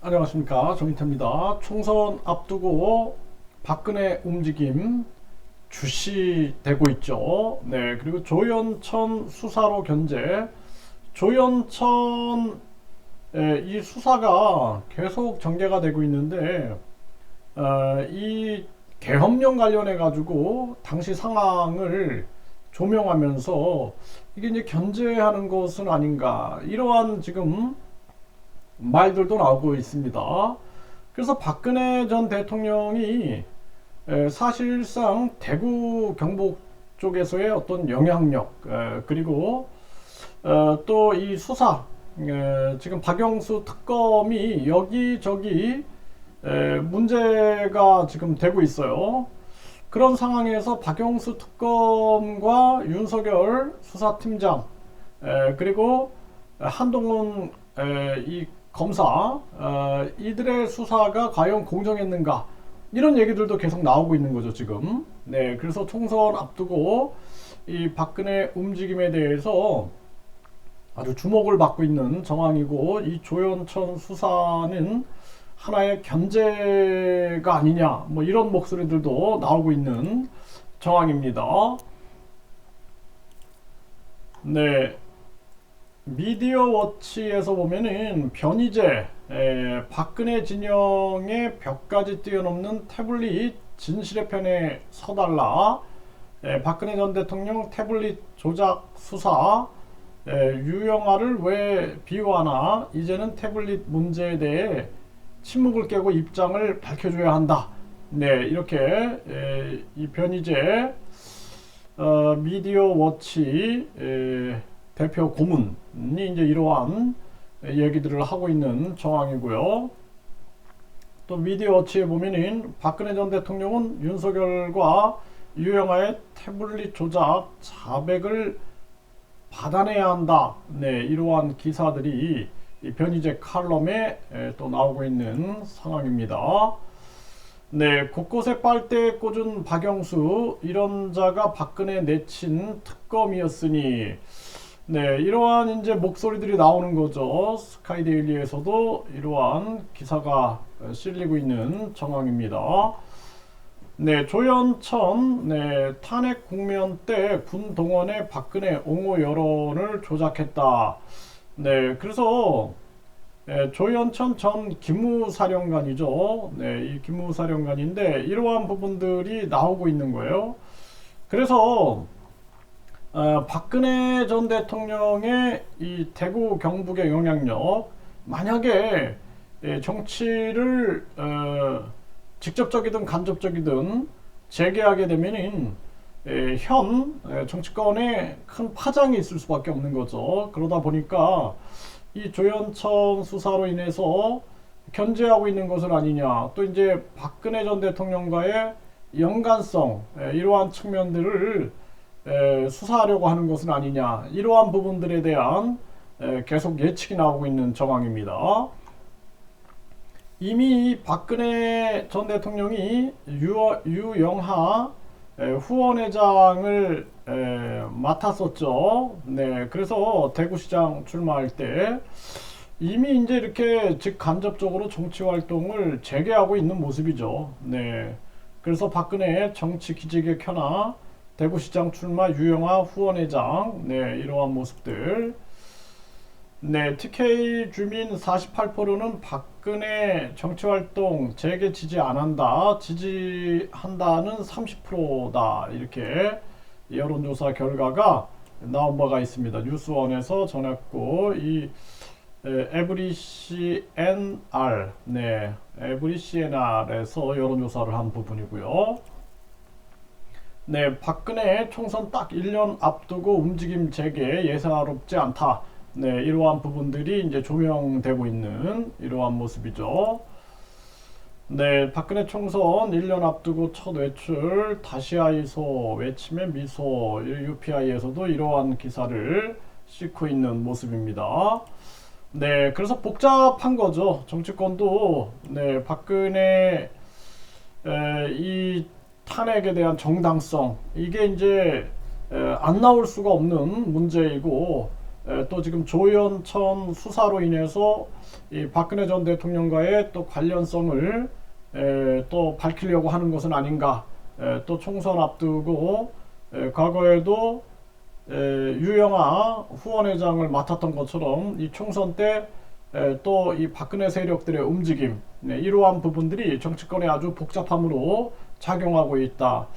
안녕하십니까, 정인태입니다. 총선 앞두고 박근혜 움직임 주시되고 있죠. 네, 그리고 조현천 수사로 견제. 조현천 이 수사가 계속 전개가 되고 있는데 이 계엄령 관련해 가지고 당시 상황을 조명하면서 이게 이제 견제하는 것은 아닌가, 이러한 지금 말들도 나오고 있습니다. 그래서 박근혜 전 대통령이 사실상 대구 경북 쪽에서의 어떤 영향력, 그리고 또 이 수사, 지금 박영수 특검이 여기저기 문제가 지금 되고 있어요. 그런 상황에서 박영수 특검과 윤석열 수사팀장, 그리고 한동훈 이 검사, 이들의 수사가 과연 공정했는가, 이런 얘기들도 계속 나오고 있는 거죠 지금. 네, 그래서 총선 앞두고 이 박근혜 움직임에 대해서 아주 주목을 받고 있는 정황이고, 이 조현천 수사는 하나의 견제가 아니냐, 뭐 이런 목소리들도 나오고 있는 정황입니다. 네, 미디어 워치에서 보면은 변희재, 박근혜 진영의 벽까지 뛰어넘는 태블릿 진실의 편에 서달라, 박근혜 전 대통령 태블릿 조작 수사, 유영아를 왜 비호하나, 이제는 태블릿 문제에 대해 침묵을 깨고 입장을 밝혀줘야 한다. 네, 이렇게 이 변희재 미디어 워치 대표 고문이 이제 이러한 얘기들을 하고 있는 정황이고요. 또 미디어 워치에 보면은 박근혜 전 대통령은 윤석열과 유영아의 태블릿 조작 자백을 받아내야 한다. 네, 이러한 기사들이 이 변희재 칼럼에 또 나오고 있는 상황입니다. 네, 곳곳에 빨대에 꽂은 박영수, 이런 자가 박근혜 내친 특검이었으니, 네, 이러한 이제 목소리들이 나오는 거죠. 스카이데일리에서도 이러한 기사가 실리고 있는 정황입니다. 네, 조현천, 네, 탄핵 국면 때 군 동원에 박근혜 옹호 여론을 조작했다. 네, 그래서 조현천 전 기무사령관이죠. 네, 이 기무사령관인데 이러한 부분들이 나오고 있는 거예요. 그래서 박근혜 전 대통령의 이 대구 경북의 영향력, 만약에 정치를 직접적이든 간접적이든 재개하게 되면은 현 정치권에 큰 파장이 있을 수밖에 없는 거죠. 그러다 보니까 이 조현천 수사로 인해서 견제하고 있는 것은 아니냐, 또 이제 박근혜 전 대통령과의 연관성, 이러한 측면들을 수사하려고 하는 것은 아니냐, 이러한 부분들에 대한 계속 예측이 나오고 있는 정황입니다. 이미 박근혜 전 대통령이 유영하 후원회장을 맡았었죠. 네, 그래서 대구시장 출마할 때 이미 이제 이렇게 즉 간접적으로 정치 활동을 재개하고 있는 모습이죠. 네, 그래서 박근혜의 정치 기직에 켜나 대구시장 출마 유영하 후원회장, 네, 이러한 모습들. 네, TK 주민 48%는 박근혜 정치활동 재개 지지 안 한다, 지지한다는 30%다. 이렇게 여론조사 결과가 나온 바가 있습니다. 뉴스원에서 전했고, 이 에브리CNR, 네, 에브리CNR에서 여론조사를 한 부분이고요. 네, 박근혜 총선 딱 1년 앞두고 움직임 재개 예사롭지 않다. 네, 이러한 부분들이 이제 조명되고 있는 이러한 모습이죠. 네, 박근혜 총선 1년 앞두고 첫 외출, 다시아이소, 외침의 미소, UPI에서도 이러한 기사를 싣고 있는 모습입니다. 네, 그래서 복잡한 거죠. 정치권도. 네, 박근혜 이 탄핵에 대한 정당성, 이게 이제 안 나올 수가 없는 문제이고, 또 지금 조현천 수사로 인해서 이 박근혜 전 대통령과의 또 관련성을 또 밝히려고 하는 것은 아닌가. 또 총선 앞두고 과거에도 유영아 후원회장을 맡았던 것처럼 이 총선 때 또 이 박근혜 세력들의 움직임, 이러한 부분들이 정치권에 아주 복잡함으로 작용하고 있다.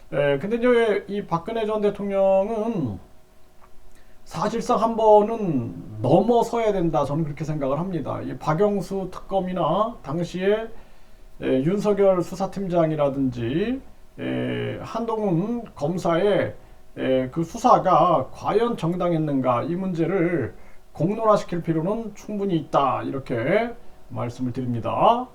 근데 이제 이 박근혜 전 대통령은 사실상 한 번은 넘어서야 된다. 저는 그렇게 생각을 합니다. 이 박영수 특검이나 당시에 윤석열 수사팀장이라든지 한동훈 검사의 그 수사가 과연 정당했는가, 이 문제를 공론화시킬 필요는 충분히 있다, 이렇게 말씀을 드립니다.